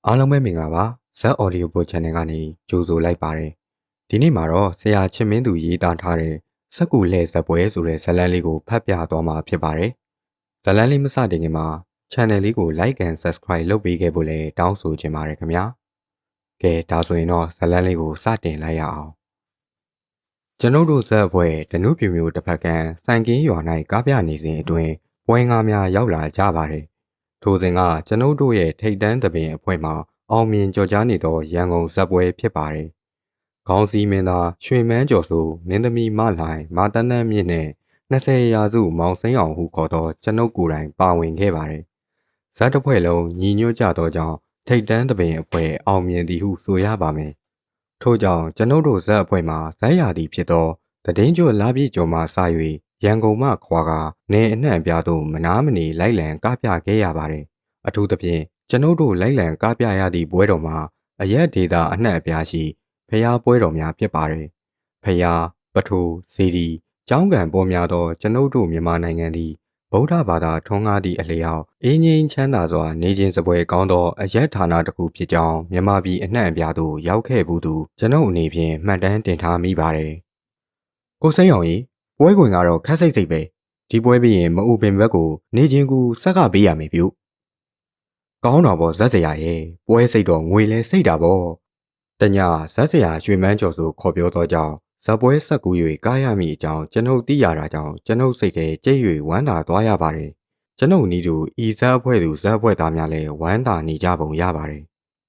အားလုံးပဲမင်္ဂလာပါဇက် Audio Book Channel ကနေကြိုဆိုလိုက်ပါတယ်ဒီနေ့မှာတော့ဆရာချင်းမင်းသူရေးသားထားတဲ့စက္ကူလှည့်ဇက်ပွဲဆိုတဲ့ဇာတ်လမ်းလေးကိုဖတ်ပြသွားမှာဖြစ်ပါတယ်ဇာတ်လမ်းလေးမစတင်ခင်မှာ Channel လေးကို Like and Subscribe လုပ်ပေးခဲ့ဖို့လည်းတောင်းဆိုချင်ပါတယ်ခင်ဗျာကဲဒါဆိုရင်တော့ဇာတ်လမ်းလေးကိုစတင်လိုက်ရအောင်ကျွန်ုပ်တို့ဇက်အဖွဲ့ဓနုပြူမျိုးတစ်ဖက်ကစိုင်ကင်းရွာ၌ကားပြနေစဉ်အတွင်းပွဲငါးများရောက်လာကြပါတယ်ထိုစဉ်ကကျွန်ုပ်တို့ရဲ့ထိတ်တန်းသပင်အဖွဲ့မှာအောင်မြင်ကြော်ကြားနေသောရန်ကုန်ဇက်ပွဲဖြစ်ပါတယ်။ခေါင်းစည်းမင်းသားရွှေမန်းကျော်စုမင်းသမီးမလှိုင်မာတန်းတန်းမြင့်နဲ့20ရာစုမောင်စိမ်းအောင်ဟုခေါ်သောကျွန်ုပ်ကိုယ်တိုင်ပါဝင်ခဲ့ပါတယ်။ဇက်တစ်ဖွဲ့လုံးညီညွတ်ကြသောကြောင့်ထိတ်တန်းသပင်အဖွဲ့အောင်မြင်သည်ဟုဆိုရပါမယ်။ထို့ကြောင့်ကျွန်ုပ်တို့ဇက်အဖွဲ့မှာဇက်ရာသီဖြစ်သောတည်င်းကျွလာပြည့်ကျော်မှစ၍ရန်ကုန်မှခွာကနေအနှံ့ပြားသို့မနာမနေလိုက်လံကားပြခဲ့ရပါတယ်။အထူးသဖြင့်ကျွန်ုပ်တို့လိုက်လံကားပြရသည့်ပွဲတော်မှာအရက်ဒေတာအနှံ့အပြားရှိဖျားပွဲတော်များဖြစ်ပါတယ်။ဖျားပထိုးစီဒီကျောင်းကန်ပေါ်များသောကျွန်ုပ်တို့မြန်မာနိုင်ငံသည်ဗုဒ္ဓဘာသာထွန်းကားသည့်အလျောက်အင်းငိမ့်ချမ်းသာစွာနေခြင်းစပွဲကောင်းသောအရက်ဌာနတစ်ခုဖြစ်ကြောင်းမြန်မာပြည်အနှံ့အပြားသို့ရောက်ခဲ့ဘူးသူကျွန်ုပ်အနေဖြင့်မှတ်တမ်းတင်ထားမိပါတယ်။ကိုစိမ်းအောင်ကြီးပွဲခွင်ကတော့ခက်စိတ်စိတ်ပဲဒီပွဲပြီးရင်မအူပင်ဘက်ကိုနေခြင်းကူဆက်ကပေးရမယ်ပြုကောင်းတော်ဘောဇက်စရာရဲ့ပွဲစိတ်တော့ငွေလဲစိတ်တာပေါ့တညဇက်စရာရွှေမန်းကျော်စုခေါ်ပြောသောကြောင့်ဇက်ပွဲဆက်ကူ၍ကားရမိအကြောင်းကျွန်ုပ်သိရတာကြောင့်ကျွန်ုပ်စိတ်ထဲကြိတ်၍ဝမ်းသာသွားရပါတယ်ကျွန်ုပ်နီးသူဤဇက်အဖွဲ့သူဇက်အဖွဲ့သားများလည်းဝမ်းသာနေကြပုံရပါတယ်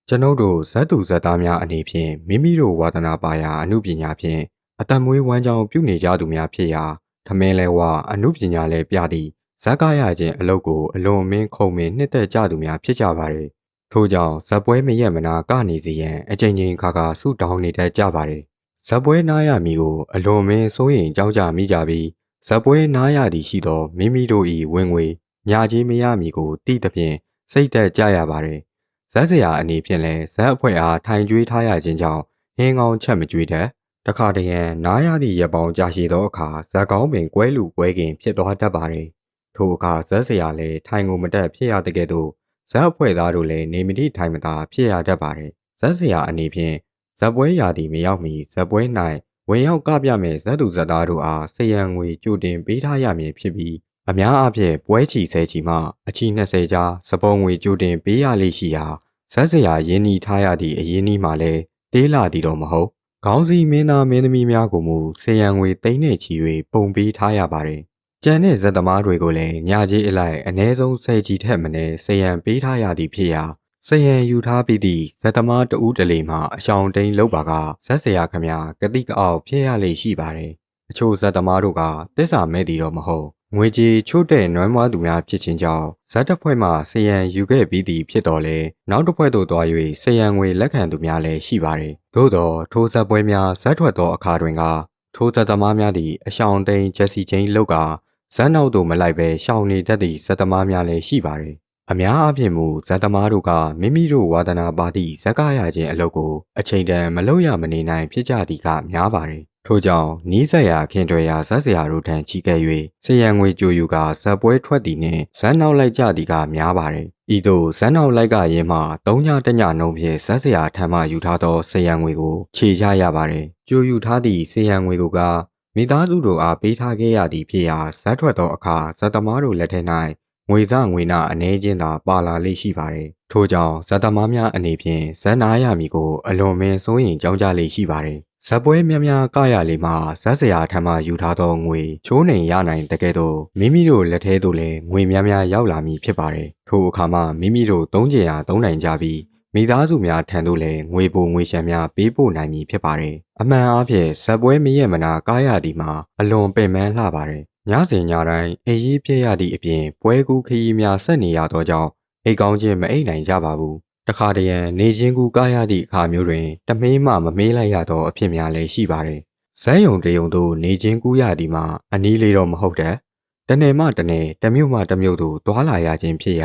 ကျွန်ုပ်တို့ဇက်သူဇက်သားများအနေဖြင့်မိမိတို့ဝါသနာပါရာအမှုပညာဖြင့်အတမွေးဝမ်းကြောင်းပြုနေကြသူများဖြစ်ရာထမင်းလဲဝအမှုပညာလဲပြသည်ဇက်ကားရခြင်းအလုပ်ကိုအလွန်မင်းခုံမင်းနှစ်သက်ကြသူများဖြစ်ကြပါတယ်။ထို့ကြောင့်ဇက်ပွဲမရက်မနာကနေစီရန်အချိန်ချင်းခါခါဆုတောင်းနေတတ်ကြပါတယ်။ဇက်ပွဲနားရမည်ကိုအလွန်မင်းစိုးရင်ကြောက်ကြမိကြပြီးဇက်ပွဲနားရသည်ရှိသောမိမိတို့၏ဝင်ငွေညာကြီးမရမည်ကိုတိသဖြင့်စိတ်သက်ကြရပါတယ်။ဇက်စရာအနေဖြင့်လည်းဇက်အဖွဲ့အားထိုင်ကြွေးထားရခြင်းကြောင့်ဟင်းကောင်းချက်မကြွေးတတ်တခါတရံနားရသည့်ရက်ပေါင်းကြာရှည်သောအခါဇက်ကောင်းပင်ကွဲလူကွဲခင်ဖြစ်သွားတတ်ပါတယ်။ထိုအခါဇက်စရာလည်းထိုင်ကိုမတက်ဖြစ်ရတဲ့ကဲ့သို့ဇက်အဖွဲ့သားတို့လည်းနေမတိထိုင်မသာဖြစ်ရတတ်ပါတယ်။ဇက်စရာအနေဖြင့်ဇက်ပွဲရာသီမရောက်မီဇက်ပွဲ၌ဝင်ရောက်ကပြမဲ့ဇက်သူဇက်သားတို့အားဆရန်ငွေကြိုတင်ပေးထားရမည်ဖြစ်ပြီးအများအားဖြင့်ပွဲချီဆဲချီမှအချီ20ကြားစပုံငွေကြိုတင်ပေးရလိမ့်ရှိရာဇက်စရာရင်းနှီးထားရသည့်အရင်းနှီးမှလည်းတေးလာသည်တော့မဟုတ်ခေါင်းစည်းမင်းသားမင်းသမီးများကိုမူဆရန်ငွေသိန်းနဲ့ချီ၍ပုံပေးထားရပါတယ်ကျန်တဲ့ဇက်သမားတွေကိုလည်းညကြီးအလိုက်အ ਨੇ ဆုံး10ကြီးထက်မနည်းဆရန်ပေးထားရသည်ဖြစ်ရာဆရန်ယူထားပြီးသည့်ဇက်သမားတဦးတလေမှအရှောင်တိန်လောက်ပါကဇက်စရာခမကတိကအောက်ဖြစ်ရလေရှိပါတယ်အချို့ဇက်သမားတို့ကသစ္စာမဲ့သည်တော့မဟုတ်ငွေကြေးချို့တဲ့နွမ်းမွားသူများဖြစ်ခြင်းကြောင့်ဇက်တစ်ဖွဲ့မှဆရန်ယူခဲ့ပြီးသည်ဖြစ်တော်လဲနောက်တစ်ဖွဲ့သို့သွား၍ဆရန်ငွေလက်ခံသူများလည်းရှိပါတယ်သို့သောထိုဇက်ပွဲများဇက်ထွက်သောအခါတွင်ကထိုဇက်သမားများသည်အရှောင်တိန်ဂျက်စီချင်းလောက်ကဇက်နောက်သို့မလိုက်ပဲရှောင်နေတတ်သည့်ဇက်သမားများလည်းရှိပါတယ်။အများအားဖြင့်မူဇက်သမားတို့ကမိမိတို့ဝါသနာပါသည့်ဇက်ကားရခြင်းအလုပ်ကိုအချိန်တန်မလုပ်ရမနေနိုင်ဖြစ်ကြသည်ကများပါတယ်။ထို့ကြောင့်နီးစက်ရာခင်တွယ်ရာဇက်စရာတို့ထံချီးကဲ၍ဆရန်ငွေကြိုယူကဇက်ပွဲထွက်သည်နှင့်ဇက်နောက်လိုက်ကြသည်ကများပါတယ်။ဤသို့ဇက်နောက်လိုက်ကရင်မှ3ညတညနှုံးဖြင့်ဇက်စရာထံမှယူထားသောဆရန်ငွေကိုခြေချရပါတယ်။ကြိုယူထားသည့်ဆရန်ငွေကမိသားစုတို့အားပေးထားခဲ့ရသည်ဖြစ်ရာဇက်ထွက်သောအခါဇက်သမားတို့လက်ထက်၌ငွေသားငွေနာအနေချင်းသာပါလာလိမ့်ရှိပါတယ်။ထို့ကြောင့်ဇက်သမားများအနေဖြင့်ဇက်နာရမည်ကိုအလွန်မင်းစိုးရင်ကြောင်းကြလိမ့်ရှိပါတယ်။ဇက်ပွဲများများကရလေမှဇက်စရာထံမှယူထားသောငွေချိုးနှိမ်ရနိုင်တဲ့ကဲ့သို့မိမိတို့လက်ထဲသို့လည်းငွေများများရောက်လာမည်ဖြစ်ပါတယ်။ထိုအခါမှမိမိတို့သုံးကျင်ရာသုံးနိုင်ကြပြီးမိသားစုများထံသို့လည်းငွေပိုငွေရှမ်းများပေးပို့နိုင်မည်ဖြစ်ပါတယ်။အမှန်အားဖြင့်ဇက်ပွဲမရက်မနာကားရသည်မှာအလွန်ပင်ပန်းလှပါတယ်။ညစဉ်ညတိုင်းအေးရေးပြည့်ရသည့်အပြင်ပွဲကူးခရီးများဆက်နေရသောကြောင့်အိတ်ကောင်းခြင်းမအိတ်နိုင်ကြပါဘူး။တခါတရံနေချင်းကူကားရသည့်အခါမျိုးတွင်တမေးမှမမေးလိုက်ရသောအဖြစ်များလည်းရှိပါတယ်။ဇက်ယုံတယုံတို့နေချင်းကူရသည်မှာအနည်းလေးတော့မဟုတ်တဲ့တနယ်မှတနယ်တမြို့မှတမြို့သို့တွာလာရခြင်းဖြစ်ရ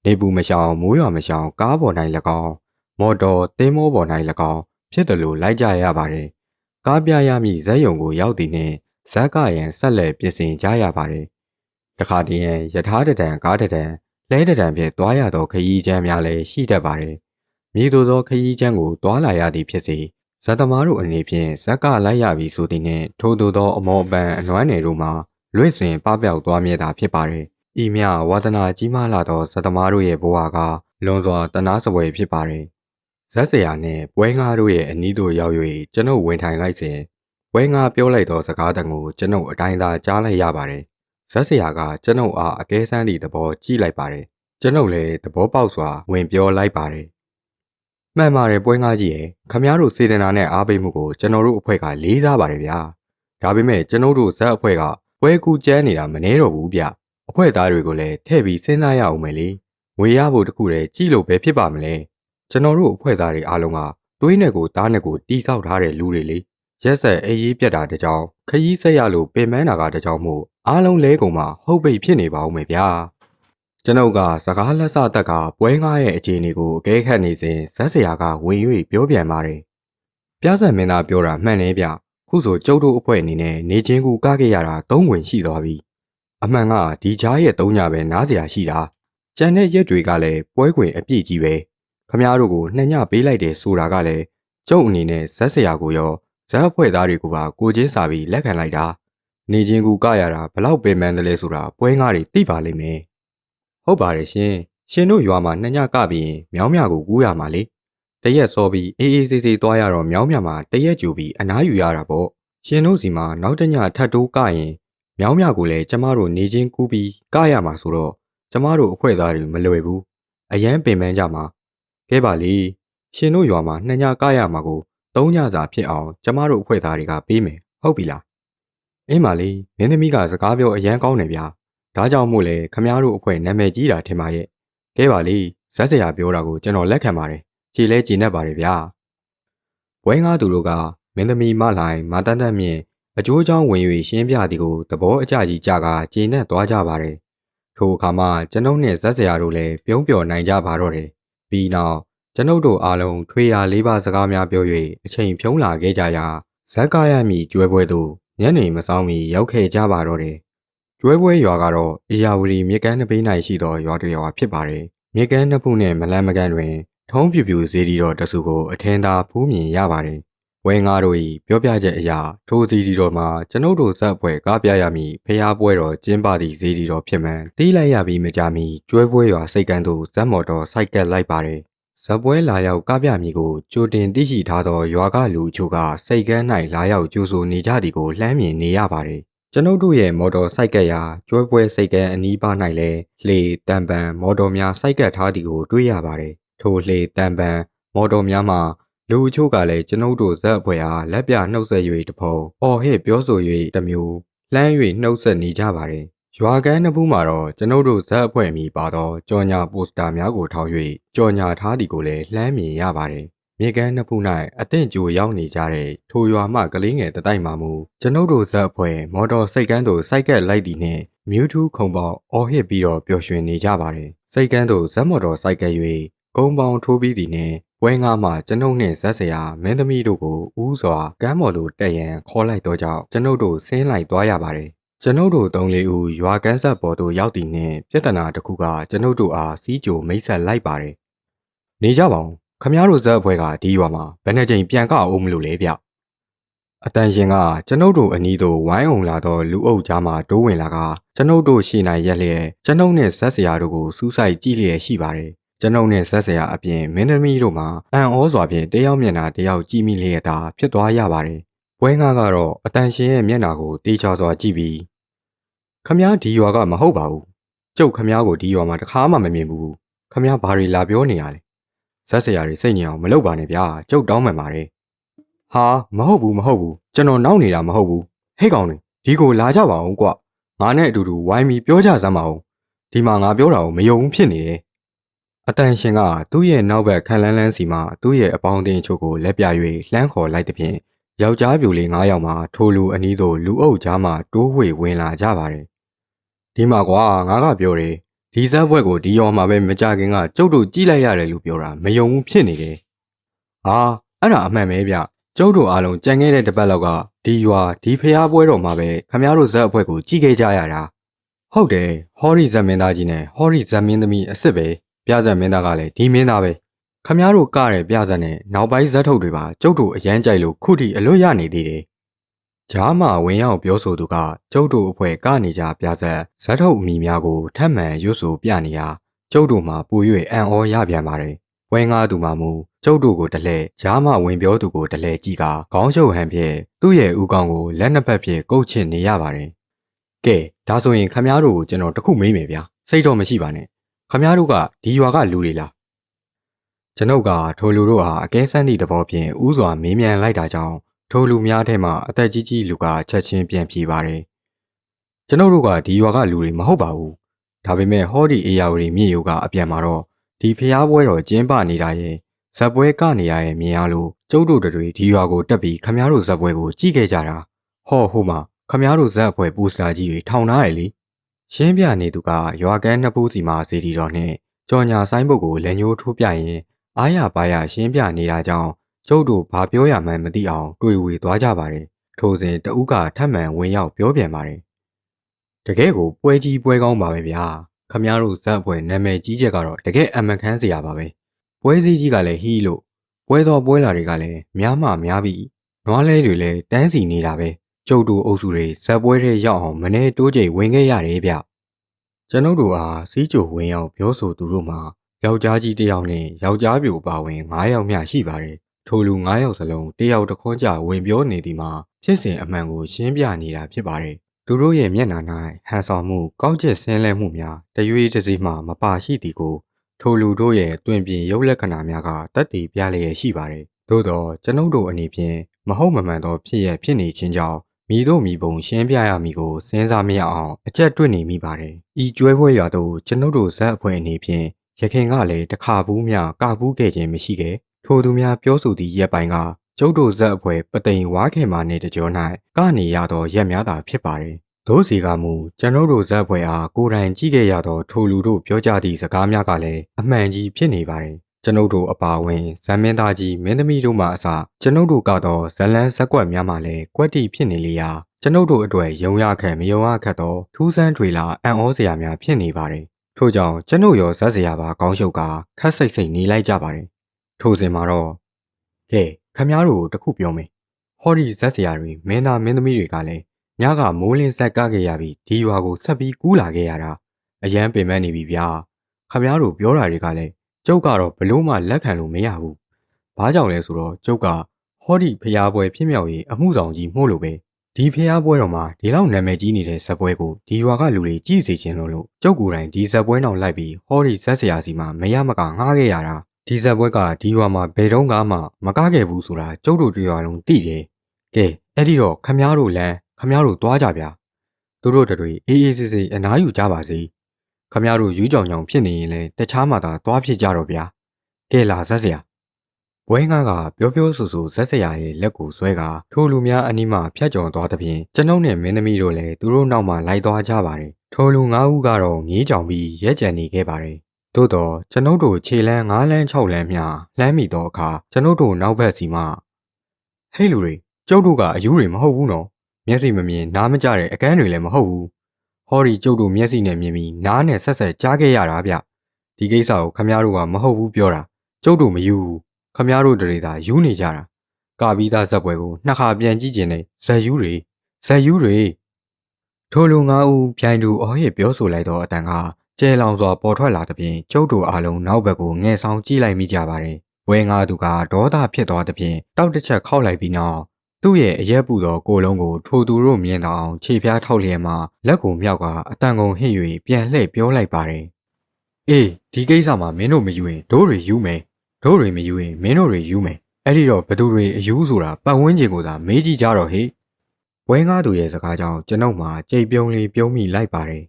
ာနေပူမရှောင်မိုးရွာမရှောင်ကားပေါ်၌၎င်းမော်တော်သင်းမောပေါ်၌၎င်းဖြစ်တယ်လို့လိုက်ကြရပါတယ်။ကားပြရမည့်ဇက်ယုံကိုရောက်သည်နှင့်ဇက်ကရန်ဆက်လက်ပြင်ဆင်ကြရပါတယ်။တခါတည်းရန်ယထာတံကားတံလဲတံဖြင့်တွားရသောခရီးချမ်းများလည်းရှိတတ်ပါတယ်။ မိတို့သောခရီးချမ်းကိုတွာလာရသည်ဖြစ်စေဇက်သမားတို့အနေဖြင့်ဇက်ကလိုက်ရပြီဆိုသည်နှင့်ထို့သောအမောပန်အနွမ်းနယ်တို့မှာလွင့်စင်ပပျောက်သွားမြဲတာဖြစ်ပါれ။ဤမြဝါဒနာကြီးမားလာသောဇက်သမားတို့ရဲ့ဘဝကလွန်စွာတနာစပွဲဖြစ်ပါれ။ဇက်စရာနှင့်ပွဲငါးတို့ရဲ့အနီးသို့ရောက်၍ကျွန်ုပ်ဝင်ထိုင်လိုက်စဉ်ပွဲငါးပြောလိုက်သောစကားတန်ကိုကျွန်ုပ်အတိုင်းသာကြားလိုက်ရပါれ။ဇက်စရာကကျွန်ုပ်အားအကဲဆန်းသည့်သဘောကြည့်လိုက်ပါれ။ကျွန်ုပ်လည်းသဘောပေါက်စွာဝင်ပြောလိုက်ပါれ။မှန်ပါတယ်ပွဲငါးကြီးရဲ့ခမားတို့စေတနာနဲ့အားပေးမှုကိုကျွန်တော်တို့အဖွဲ့ကလေးစားပါတယ်ဗျာဒါပေမဲ့ကျွန်တော်တို့ဇက်အဖွဲ့ကပွဲကူကျန်းနေတာမနှဲတော့ဘူးဗျအဖွဲ့သားတွေကိုလည်းထည့်ပြီးစဉ်းစားရအောင်မယ်လေငွေရဖို့တခုတည်းကြည့်လို့ပဲဖြစ်ပါမလဲကျွန်တော်တို့အဖွဲ့သားတွေအားလုံးကတွေးနဲ့ကိုတားနဲ့ကိုတီးဆောက်ထားတဲ့လူတွေလေရက်ဆက်အေးရေးပြတ်တာတကြောင်ခရီးဆက်ရလို့ပင်ပန်းတာကတကြောင်မို့အားလုံးလဲကုန်မှာဟုတ်ပိတ်ဖြစ်နေပါဦးမယ်ဗျာကျွန်ုပ်ကစကားလက်စတက်ကပွဲငါးရဲ့အခြေအနေကိုအကဲခတ်နေစဉ်ဇက်စရာကဝင်၍ပြောပြန်ပါတယ်။ပြဿနာမင်းသားပြောတာမှန်နေဗျ။ခုဆိုကျုပ်တို့အဖွဲ့အနေနဲ့နေချင်းကူကခဲ့ရတာ၃ဝင်ရှိသွားပြီ။အမှန်ကဒီကြားရဲ့၃ညပဲနားစရာရှိတာ။ကြံတဲ့ရက်တွေကလည်းပွဲခွင်အပြည့်ကြီးပဲ။ခမားတို့ကို2ညပေးလိုက်တယ်ဆိုတာကလည်းကျုပ်အနေနဲ့ဇက်စရာကိုရောဇက်အဖွဲ့သားတွေကိုပါကိုချင်းစာပြီးလက်ခံလိုက်တာ။နေချင်းကူကရတာဘလောက်ပင်ပန်းတယ်လဲဆိုတာပွဲငါးတွေသိပါလိမ့်မယ်။ဟုတ်ပါတယ်ရှင်တို့ရွာမှာ2ညကပြီးရင်မြောင်းမြကိုကူးရမှာလေတရက်စောပြီးအေးအေးဆေးဆေးသွားရတော့မြောင်းမြမှာတရက်ကြိုပြီးအနားယူရတာပေါ့ရှင်တို့စီမှာနောက်တညထပ်တိုးကရင်မြောင်းမြကိုလည်းကျမတို့နေချင်းကူးပြီးကရမှာဆိုတော့ကျမတို့အဖွဲ့သားတွေမလွယ်ဘူးအရန်ပင်ပန်းကြမှာကဲပါလေရှင်တို့ရွာမှာ2ညကရမှာကို3ညစာဖြစ်အောင်ကျမတို့အဖွဲ့သားတွေကပေးမယ်ဟုတ်ပြီလားအင်းပါလေမင်းသမီးကစကားပြောအရန်ကောင်းတယ်ဗျာဒါကြောင့်မို့လဲခမားတို့အဖွဲ့နာမည်ကြီးတာထင်ပါရဲ့ကဲပါလေဇက်စရာပြောတာကိုကျွန်တော်လက်ခံပါတယ်ကြည်လဲကြည်နဲ့ပါတယ်ဗျာဘွဲငါးသူတို့ကမင်းသမီးမလှိုင်မတန်းတန်းမြင့်အကျိုးချောင်းဝင်၍ရှင်းပြသည်ကိုသဘောအကျကြီးကြကကြည်နဲ့သွားကြပါတယ်ထိုအခါမှကျွန်ုပ်နှင့်ဇက်စရာတို့လည်းပြုံးပျော်နိုင်ကြပါတော့တယ်ပြီးနောက်ကျွန်ုပ်တို့အားလုံးထွေရာလေးပါးစကားများပြော၍အချိန်ဖြုံးလာခဲ့ကြရာဇက်ကားရမည်ကျွဲပွဲသို့ညနေမဆောင်မီရောက်ခဲ့ကြပါတော့တယ်ကျွဲပွဲရွာကတော့အေယာဝတီမြစ်ကမ်းနှစ်ဘေး၌ရှိသောရွာတစ်ရွာဖြစ်ပါတယ်။မြစ်ကမ်းနှစ်ဖက်နှင့်မလန်းမကန်းတွင်ထုံးပြူပြူစေတီတော်တဆူကိုအထင်သာဖူးမြင်ရပါတယ်။ဝဲငါတို့၏ပြောပြချက်အရထိုစေတီတော်မှာကျွန်ုပ်တို့ဇက်ပွဲကားပြရမည်ဖျားပွဲတော်ကျင်းပသည့်စေတီတော်ဖြစ်မှန်တီးလိုက်ရပြီးမကြမီကျွဲပွဲရွာစိတ်ကန်းသို့ဇက်မော်တော်စိုက်ကက်လိုက်ပါတယ်။ဇက်ပွဲလာရောက်ကားပြမည်ကိုကြိုတင်သိရှိထားသောရွာကလူအချို့ကစိတ်ကန်း၌လာရောက်ကြိုဆိုနေကြသည်ကိုလှမ်းမြင်နေရပါတယ်။ကျွန်ုပ်တို့ရဲ့မော်တော်စိုက်ကက်ရာကျွဲပွဲစိတ်ကန်းအနီးပါး၌လည်းလှေတံပန်မော်တော်များစိုက်ကက်ထားသည်ကိုတွေ့ရပါတယ်။ထိုလှေတံပန်မော်တော်များမှာလူအချို့ကလည်းကျွန်ုပ်တို့ဇက်အဖွဲ့အားလက်ပြနှုတ်ဆက်၍တဖုံအော်ဟစ်ပြောဆို၍တမျိုးလှမ်း၍နှုတ်ဆက်နေကြပါတယ်။ရွာကန်းနှစ်ဖူးမှာတော့ကျွန်ုပ်တို့ဇက်အဖွဲ့မီပါသောကြော်ညာပိုစတာများကိုထောင်၍ကြော်ညာထားသည်ကိုလည်းလှမ်းမြင်ရပါတယ်။မြေကမ်းနှစ်ဖူး၌အသင့်ကြိုရောက်နေကြတဲ့ထိုရွာမှကလေးငယ်တတိုက်မှမူကျွန်ုပ်တို့ဇက်အဖွဲ့မော်တော်စိတ်ကန်းသို့စိုက်ကက်လိုက်သည်နှင့်မြူးထူးခုံပေါက်အော်ဟစ်ပြီးတော့ပျော်ရွှင်နေကြပါတယ်စိတ်ကန်းသို့ဇက်မော်တော်စိုက်ကက်၍ကုန်းပေါင်းထိုးပြီးသည်နှင့်ပွဲငါမှကျွန်ုပ်နှင့်ဇက်စရာမင်းသမီးတို့ကိုဦးစွာကမ်းမော်သို့တက်ရန်ခေါ်လိုက်သောကြောင့်ကျွန်ုပ်တို့ဆင်းလိုက်သွားရပါတယ်ကျွန်ုပ်တို့3-4ဦးရွာကန်းဆက်ပေါ်သို့ရောက်သည်နှင့်ပြဿနာတစ်ခုကကျွန်ုပ်တို့အားစီးကြိုမိတ်ဆက်လိုက်ပါတယ်နေကြပါဦးခမားတို့ဇက်အဖွဲ့ကဒီရွာမှာဘယ်နှကြိမ်ပြန်ကအောင်မလို့လဲဗျအတန်ရှင်ကကျွန်ုပ်တို့အနီးသို့ဝိုင်းအောင်လာသောလူအုပ်ကြားမှတိုးဝင်လာကကျွန်ုပ်တို့ရှေ့၌ရက်လျက်ကျွန်ုပ်နှင့်ဇက်စရာတို့ကိုစူးစိုက်ကြည့်လျက်ရှိပါတယ်ကျွန်ုပ်နှင့်ဇက်စရာအပြင်မင်းသမီးတို့မှာအံ့ဩစွာဖြင့်တယောက်မျက်နှာတယောက်ကြည့်မိလျက်သာဖြစ်သွားရပါတယ်ပွဲငါကတော့အတန်ရှင်ရဲ့မျက်နှာကိုတေးချစွာကြည့်ပြီးခမားဒီရွာကမဟုတ်ပါဘူးကျုပ်ခမားကိုဒီရွာမှာတခါမှမမြင်ဘူးခမားဘာတွေလာပြောနေရလဲဇက်စရာတွေစိတ်ညစ်အောင်မလုပ်ပါနဲ့ဗျာကျုပ်တောင်းပန်ပါတယ်ဟာမဟုတ်ဘူးကျွန်တော်နောက်နေတာမဟုတ်ဘူးဟဲ့ကောင်တွေဒီကိုလာကြပါအောင်ကွငါနဲ့အတူတူဝိုင်းပြီးပြောကြစမ်းပါဦးဒီမှာငါပြောတာကိုမယုံဘူးဖြစ်နေတယ်အတန်ရှင်ကသူ့ရဲ့နောက်ဘက်ခန့်လန်းလန်းစီမှာသူ့ရဲ့အပေါင်းအသင်းချို့ကိုလက်ပြ၍လှမ်းခေါ်လိုက်တဲ့ဖြင့်ယောက်ျားပြူလေး9ယောက်မှထိုလူအနီးသို့လူအုပ်ကြားမှတိုးဝှေ့ဝင်လာကြပါတယ်ဒီမှာကွာငါကပြောတယ်ဒီဇက်ဘွက်ကိုဒီရောမှာပဲမကြခင်ကကျုပ်တို့ကြည့်လိုက်ရတယ်လို့ပြောတာမယုံဘူးဖြစ်နေတယ်ဟာအဲ့ဒါအမှန်ပဲဗျကျုပ်တို့အားလုံးကြံခဲ့တဲ့တပတ်လောက်ကဒီရွာဒီဖျားပွဲတော်မှာပဲခမားတို့ဇက်အဖွဲ့ကိုကြည့်ခဲ့ကြရတာဟုတ်တယ်ဟော်ရီဇက်မင်းသားကြီးနဲ့ဟော်ရီဇက်မင်းသမီးအစ်စ်ပဲပြဇက်မင်းသားကလည်းဒီမင်းသားပဲခ ခမားတို့ကတဲ့ပြဇက်နဲ့နောက်ပိုင်းဇက်ထုတ်တွေပါကျုပ်တို့အရန်ကြိုက်လို့ခုထိအလွတ်ရနေသေးတယ်။ဂျားမှာဝင်ရောက်ပြောဆိုသူကကျုပ်တို့အဖွဲ့ကနေကြပြဇက်ဇက်ထုတ်အမိများကိုထပ်မံရွတ်ဆိုပြနေရာကျုပ်တို့မှာပို၍အံ့ဩရပြန်ပါတယ်။ဝဲငါသူမှမူကျုပ်တို့ကိုတလဲဂျားမှာဝင်ပြောသူကိုတလဲကြည့်ကခေါင်းရှုပ်ဟန်ဖြင့်သူ့ရဲ့ဥကောင်းကိုလက်နှစ်ဖက်ဖြင့်ကုတ်ချစ်နေရပါတယ်။ကဲဒါဆိုရင်ခမားတို့ကိုကျွန်တော်တခုမေးမယ်ဗျာစိတ်တော့မရှိပါနဲ့ခမားတို့ကဒီရွာကလူတွေလားကျွန်ုပ်ကထိုလူတို့ဟာအကဲစမ်းသည့်သဘောဖြင့်ဥစွာမေးမြန်းလိုက်တာကြောင့်ထိုလူများထဲမှအသက်ကြီးကြီးလူကချက်ချင်းပြန်ပြေးပါတယ်ကျွန်ုပ်တို့ကဒီရွာကလူတွေမဟုတ်ပါဘူးဒါပေမဲ့ဟောဒီအေယာဝတီမြေယိုကအပြန်မှာတော့ဒီဖျားပွဲတော်ကျင်းပနေတာရဲ့ဇက်ပွဲကနေရရဲ့မြင်ရလို့ကျုပ်တို့တွေဒီရွာကိုတက်ပြီးခမားတို့ဇက်ပွဲကိုကြည့်ခဲ့ကြတာဟောဟိုမှာခမားတို့ဇက်အဖွဲ့ပူစတာကြီးတွေထောင်ထားရလေရှင်းပြနေသူကရွာကန်းနှစ်ပူးစီမှာစီတီတော်နဲ့ကြော်ညာဆိုင်ဘုတ်ကိုလက်ညှိုးထိုးပြရင်အားရပါရရှင်းပြနေတာကြောင့်ကျုပ်တို့ဘာပြောရမှန်းမသိအောင်တွေ့ဝေသွားကြပါတယ်ထိုစဉ်တဦးကထပ်မံဝင်ရောက်ပြောပြန်ပါတယ်တကယ်ကိုပွဲကြီးပွဲကောင်းပါပဲဗျာခမားတို့ဇက်အဖွဲ့နာမည်ကြီးချက်ကတော့တကယ်အမှန်ခန်းစရာပါပဲပွဲစည်းကြီးကလည်းဟီးလို့ပွဲတော်ပွဲလာတွေကလည်းများမှများပြီးနွားလဲတွေလည်းတန်းစီနေတာပဲကျုပ်တို့အုပ်စုတွေဇက်ပွဲထဲရောက်အောင်မနေတိုးကြိတ်ဝင်ခဲ့ရတယ်ဗျကျွန်ုပ်တို့အားစီးကြိုဝင်ရောက်ပြောဆိုသူတို့မှာယောက်ျားကြီးတစ်ယောက်နဲ့ယောက်ျားပြိုပါဝင်9ယောက်မျှရှိပါတယ်ထိုလူ9ယောက်စလုံးတစ်ယောက်တစ်ခွန်းကြဝင်ပြောနေသည်မှာဖြစ်စဉ်အမှန်ကိုရှင်းပြနေတာဖြစ်ပါတယ်သူတို့ရဲ့မျက်နှာ၌ဟန်ဆောင်မှုကောက်ကျစ်ဆင်းလဲမှုများတရွေ့တစည်းမှမပါရှိသည်ကိုထိုလူတို့ရဲ့တွင်ပြင်ရုပ်လက္ခဏာများကတက်တည်ပြလျက်ရှိပါတယ်သို့တော့ကျွန်ုပ်တို့အနေဖြင့်မဟုတ်မမှန်သောဖြစ်ရဖြစ်နေခြင်းကြောင့်မိတို့မိပုံရှင်းပြရမည်ကိုစဉ်းစားမရအောင်အကျက်တွေ့နေမိပါတယ်ဤကျွဲပွဲရွာသို့ကျွန်ုပ်တို့ဇက်အဖွဲ့အနေဖြင့်ရခင်ကလည်းတခါဘူးမျှကဘူးခဲ့ခြင်းမရှိခဲ့ထိုသူများပြောဆိုသည့်ရက်ပိုင်းကကျုပ်တို့ဇက်အဖွဲ့ပသိမ်ဝါခင်မာနှင့်တကြော၌ကနေရသောရက်များသာဖြစ်ပါတယ်ဒို့စီကမူကျွန်ုပ်တို့ဇက်ဖွဲ့အားကိုယ်တိုင်ကြည့်ခဲ့ရသောထိုလူတို့ပြောကြသည့်စကားများကလည်းအမှန်ကြီးဖြစ်နေပါတယ်ကျွန်ုပ်တို့အပါဝင်ဇမင်းသားကြီးမင်းသမီးတို့မှအစကျွန်ုပ်တို့ကတော့ဇလန်းဇက်ကွက်များမှလည်းကွက်တီဖြစ်နေလေရာကျွန်ုပ်တို့အတွက်ယုံရခက်မယုံရခက်သောထူးဆန်းတွေလာအံ့ဩစရာများဖြစ်နေပါတယ်ထို့ကြောင့်ကျွန်ုပ်ရောဇက်စရာပါကောင်းရှုပ်ကခက်စိတ်စိတ်နေလိုက်ကြပါတယ်ထိုစဉ်မှာတော့ကဲခမားတို့တခုပြောမယ်ဟောဒီဇက်စရာတွေမင်းသားမင်းသမီးတွေကလည်းညကမိုးလင်းဆက်ကခဲ့ရပြီးဒီရွာကိုဆက်ပြီးကူးလာခဲ့ရတာအရန်ပင်ပန်းနေပြီဗျာခမားတို့ပြောတာတွေကလည်းကျုပ်ကတော့ဘလို့မှလက်ခံလို့မရဘူးဘာကြောင့်လဲဆိုတော့ကျုပ်ကဟောဒီဖျားပွဲဖြစ်မြောက်ရေးအမှုဆောင်ကြီးမှုလို့ပဲဒီဖျားပွဲတော်မှာဒီလောက်နာမည်ကြီးနေတဲ့ဇက်ပွဲကိုဒီရွာကလူတွေကြည့်စေချင်လို့ကျုပ်ကိုယ်တိုင်ဒီဇက်ပွဲနောက်လိုက်ပြီးဟောဒီဇက်ဆရာစီမှာမရမကငှားခဲ့ရတာဒီဇက်ပွဲကဒီရွာမှာဘယ်တော့မှမကားခဲ့ဘူးဆိုတာကျုပ်တို့တွေ့ရလုံးသိတယ်ကဲအဲ့ဒီတော့ခမားတို့လမ်းခမားတို့သွားကြဗျာသူတို့တွေအေးအေးဆေးဆေးအနားယူကြပါစေခမားတို့ယူကြောင်ကြောင်ဖြစ်နေရင်လည်းတခြားမှသာသွားဖြစ်ကြတော့ဗျာကဲလာဇက်ဆရာဘွဲငါကပြောပြောဆိုဆိုဇက်ဆရာရဲ့လက်ကိုဆွဲကထိုလူများအနီးမှဖြတ်ကျော်သွားသဖြင့်ကျွန်ုပ်နဲ့မင်းသမီးတို့လည်းသူတို့နောက်မှလိုက်သွားကြပါတယ်ထိုလူ9ဦးကတော့ငေးကြောင်ပြီးရက်ကြံနေခဲ့ပါတယ်သို့တော့ကျွန်ုပ်တို့ခြေလန်း9လန်း6လန်းမျှလှမ်းမိသောအခါကျွန်ုပ်တို့နောက်ဘက်စီမှဟေးလူတွေကျုပ်တို့ကအယူတွေမဟုတ်ဘူးနော်မျက်စိမမြင်နားမကြတဲ့အကန်းတွေလည်းမဟုတ်ဘူးဟောဒီကျုပ်တို့မျက်စိနဲ့မြင်ပြီးနားနဲ့ဆက်ဆက်ကြားခဲ့ရတာဗျဒီကိစ္စကိုခမားတို့ကမဟုတ်ဘူးပြောတာကျုပ်တို့မယူဘူးခမားတို့တွေသာယူနေကြတာကာပြီးသားဇက်ပွဲကိုနှစ်ခါပြန်ကြည့်ခြင်းနဲ့ဇက်ယူတွေထိုလူ9ဦးပြိုင်တူအော်ဟစ်ပြောဆိုလိုက်သောအတန်ကကျဲလောင်စွာပေါ်ထွက်လာသဖြင့်ကျုပ်တို့အားလုံးနောက်ဘက်ကိုငဲဆောင်ကြည့်လိုက်မိကြပါတယ်ဝဲငါသူကဒေါသဖြစ်သွားသဖြင့်တောက်တစ်ချက်ခောက်လိုက်ပြီးနောက်သူ့ရဲ့အရက်ပူသောကိုယ်လုံးကိုထိုသူတို့မြင်တော့ခြေဖျားထောက်လျက်မှလက်ကိုမြောက်ကအတန်ကုန်ဟစ်၍ပြန်လှည့်ပြောလိုက်ပါတယ်အေးဒီကိစ္စမှာမင်းတို့မယူရင်တို့တွေယူမယ်တို့တွေမယူရင်မင်းတို့တွေယူမယ်အဲ့ဒီတော့ဘသူတွေအယူဆိုတာပတ်ဝန်းကျင်ကိုသာမေးကြည့်ကြတော့ဟေ့ဝဲငါသူရဲ့စကားကြောင့်ကျွန်ုပ်မှကြိတ်ပြုံးလေးပြုံးမိလိုက်ပါတယ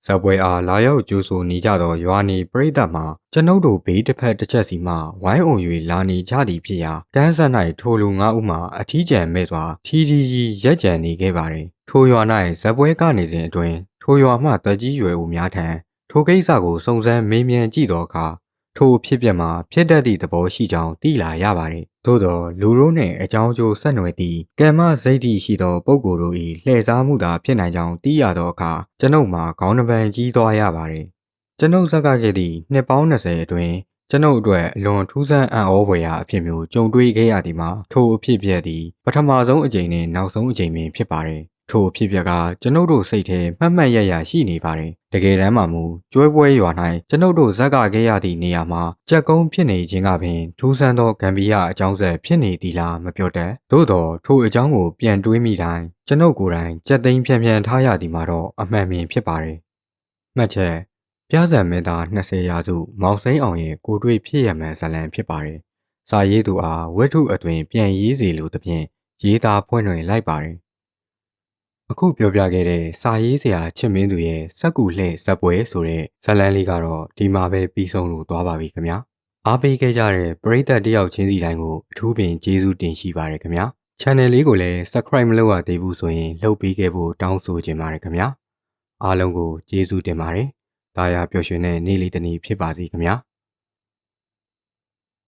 ်ဇက်ပွဲအားလာရောက်ကြိုးဆိုနေကြသောရွာနေပရိသတ်မှာကျွန်ုပ်တို့ဘေးတစ်ဖက်တစ်ချက်စီမှဝိုင်းအုံ၍လာနေကြသည်ဖြစ်ရာကန်းဆက်၌ထိုလူ9ဦးမှအထီးကျန်မဲ့စွာထီကြီးရက်ကြံနေခဲ့ပါတယ်ထိုရွာ၌ဇက်ပွဲကနေစဉ်အတွင်းထိုရွာမှတက်ကြီးရွယ်ဦးများထံထိုကိစ္စကိုစုံစမ်းမေးမြန်းကြည့်သောအခါထိုဖြစ်ပျက်မှာဖြစ်တတ်သည့်သဘောရှိကြောင်းသိလာရပါတယ်။သို့သောလူတို့နှင့်အကြောင်းကျိုးဆက်နွယ်သည့်ကမ္မစိတ်ဓိရှိသောပုဂ္ဂိုလ်တို့၏လှည့်စားမှုသာဖြစ်နိုင်ကြောင်းသိရသောအခါကျွန်ုပ်မှာခေါင်းနှပန်ကြီးသွားရပါတယ်။ကျွန်ုပ်ဇက်ကခဲ့သည့်နှစ်ပေါင်း20အတွင်း ကျွန်ုပ်အတွက်အလွန်ထူးဆန်းအံ့ဩဖွယ်ရာအဖြစ်မျိုးကြုံတွေ့ခဲ့ရသည်မှာထိုအဖြစ်အပျက်သည်ပထမဆုံးအကြိမ်နှင့်နောက်ဆုံးအကြိမ်ပင်ဖြစ်ပါတယ်။ထိုအဖြစ်အပျက်ကကျွန်ုပ်တို့စိတ်ထဲမှတ်မှတ်ရရရှိနေပါတယ်။တကယ်တမ်းမှာမူကျွဲပွဲရွာ၌ကျွန်ုပ်တို့ဇက်ကခဲ့ရသည့်နေရာမှာကြက်ကုန်းဖြစ်နေခြင်းကပင်ထူးဆန်းသောဂမ်ဘီယာအကြောင်းဆက်ဖြစ်နေသည်လားမပြောတတ်။သို့သောထိုအကြောင်းကိုပြန်တွေးမိတိုင်းကျွန်ုပ်ကိုယ်တိုင်ကြက်သိမ်းဖြန်းထားရသည်မှာတော့အမှန်ပင်ဖြစ်ပါတယ်။မှတ်ချက်ပြဇံမင်းသား20ရာစုမောင်စိမ်းအောင်ရဲ့ကိုတွေ့ဖြစ်ရမှန်ဇာတ်လမ်းဖြစ်ပါတယ်။စာရေးသူအားဝတ္ထုအသွင်ပြန်ရေးစီလိုသဖြင့်ရေးသားဖွင့်တွင်လိုက်ပါတယ်။အခုပြောပြခဲ့တဲ့စာရေးဆရာချစ်မင်းသူရဲ့စက်ကူလှဲ့ဇက်ပွဲဆိုတဲ့ဇာတ်လမ်းလေးကတော့ဒီမှာပဲပြီးဆုံးလို့သွားပါပြီခင်ဗျာ။အားပေးခဲ့ကြတဲ့ပရိသတ်တယောက်ချင်းစီတိုင်းကိုအထူးပင်ကျေးဇူးတင်ရှိပါတယ်ခင်ဗျာ။ Channel လေးကိုလည်း Subscribe မလုပ်ရသေးဘူးဆိုရင်လုပ်ပေးခဲ့ဖို့တောင်းဆိုချင်ပါတယ်ခင်ဗျာ။အားလုံးကိုကျေးဇူးတင်ပါတယ်။ဒါရပျော်ရွှင်တဲ့နေ့လေးတစ်နေ့ဖြစ်ပါစေခင်ဗျာ။